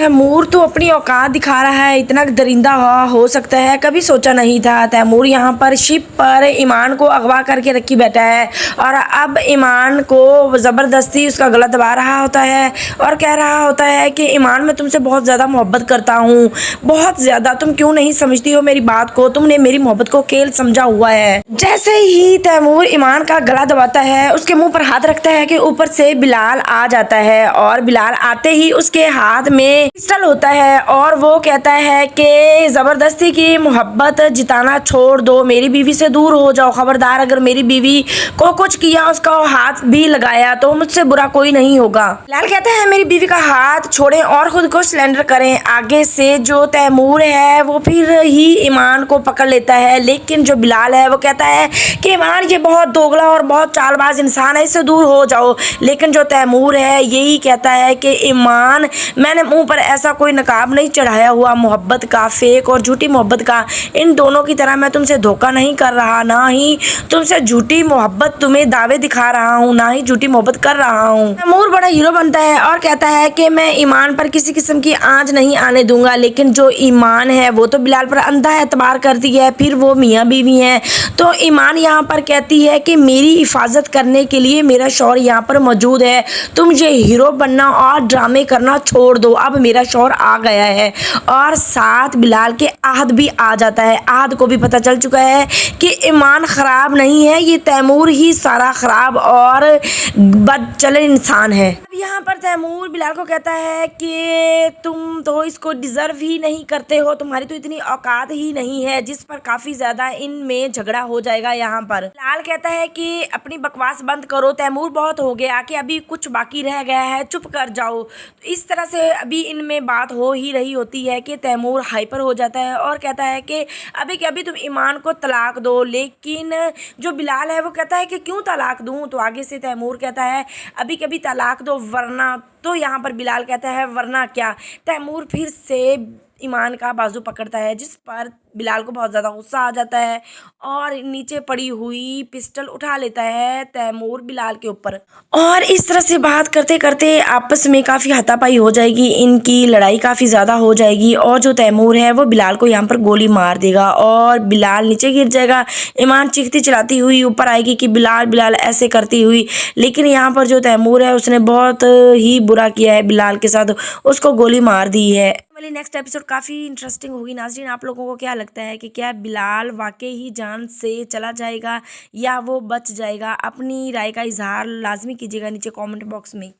तैमूर तो अपनी औकात दिखा रहा है, इतना दरिंदा हो सकता है कभी सोचा नहीं था। तैमूर यहाँ पर शिप पर ईमान को अगवा करके रखी बैठा है और अब ईमान को ज़बरदस्ती उसका गला दबा रहा होता है और कह रहा होता है कि ईमान मैं तुमसे बहुत ज़्यादा मोहब्बत करता हूँ, बहुत ज़्यादा। तुम क्यों नहीं समझती हो मेरी बात को, तुमने मेरी मोहब्बत को खेल समझा हुआ है। जैसे ही तैमूर ईमान का गला दबाता है, उसके मुंह पर हाथ रखता है कि ऊपर से बिलाल आ जाता है और बिलाल आते ही उसके हाथ में पिस्टल होता है और वो कहता है कि ज़बरदस्ती की मोहब्बत जिताना छोड़ दो, मेरी बीवी से दूर हो जाओ। खबरदार अगर मेरी बीवी को कुछ किया, उसका हाथ भी लगाया तो मुझसे बुरा कोई नहीं होगा। बिलाल कहता है मेरी बीवी का हाथ छोड़ें और खुद को सिलेंडर करें। आगे से जो तैमूर है वो फिर ही ईमान को पकड़ लेता है, लेकिन जो बिलाल है वो कहता है कि ईमान ये बहुत दोगला और बहुत चालबाज इंसान है, इससे दूर हो जाओ। लेकिन जो तैमूर है यही कहता है कि ईमान मैंने मुंह पर ऐसा कोई नकाब नहीं चढ़ाया हुआ मोहब्बत का, फेक और झूठी मोहब्बत का। इन दोनों की तरह मैं तुमसे धोखा नहीं कर रहा, ना ही तुमसे झूठी मोहब्बत तुम्हें दावे दिखा रहा हूँ, ना ही झूठी मोहब्बत कर रहा हूँ। तैमूर बड़ा हीरो बनता है और कहता है कि मैं ईमान पर किसी किस्म की आंच नहीं आने दूंगा। लेकिन जो ईमान है वो तो बिलाल पर अंधा एतबार करती है, फिर वो मियाँ बीवी हैं। तो ईमान यहाँ पर कहती है कि मेरी हिफाजत करने के लिए मेरा शौहर यहाँ पर मौजूद है, तुम ये हीरो बनना और ड्रामे करना छोड़ दो, अब मेरा शौहर आ गया है। और साथ बिलाल के आहद भी आ जाता है। आहद को भी पता चल चुका है कि ईमान ख़राब नहीं है, ये तैमूर ही सारा ख़राब और बदचलन इंसान है। अब यहाँ पर तैमूर बिलाल को कहता है कि तुम तो इसको डिज़र्व ही नहीं करते हो, तुम्हारी तो इतनी औकात ही नहीं है, जिस पर काफ़ी ज़्यादा इनमें झगड़ा हो जाएगा। यहाँ पर बिलाल कहता है कि अपनी बकवास बंद करो, तैमूर बहुत हो गया, कि अभी कुछ बाकी रह गया है, चुप कर जाओ। तो इस तरह से अभी इनमें बात हो ही रही होती है कि तैमूर हाइपर हो जाता है और कहता है कि अभी के अभी तुम ईमान को तलाक दो। लेकिन जो बिलाल है वो कहता है कि क्यों तलाक दूं। तो आगे से तैमूर कहता है अभी के अभी तलाक दो वरना। तो यहाँ पर बिलाल कहता है वरना क्या। तैमूर फिर से ईमान का बाजू पकड़ता है, जिस पर बिलाल को बहुत ज़्यादा गुस्सा आ जाता है और नीचे पड़ी हुई पिस्टल उठा लेता है तैमूर बिलाल के ऊपर। और इस तरह से बात करते करते आपस में काफ़ी हाथापाई हो जाएगी, इनकी लड़ाई काफ़ी ज़्यादा हो जाएगी और जो तैमूर है वो बिलाल को यहाँ पर गोली मार देगा और बिलाल नीचे गिर जाएगा। ईमान चीखती चिल्लाती हुई ऊपर आएगी कि बिलाल बिलाल ऐसे करती हुई, लेकिन यहाँ पर जो तैमूर है उसने बहुत ही बुरा किया है बिलाल के साथ, उसको गोली मार दी है। वाली नेक्स्ट एपिसोड काफ़ी इंटरेस्टिंग होगी। नाज़रीन, आप लोगों को क्या लगता है कि क्या बिलाल वाकई ही जान से चला जाएगा या वो बच जाएगा? अपनी राय का इजहार लाजमी कीजिएगा नीचे कमेंट बॉक्स में।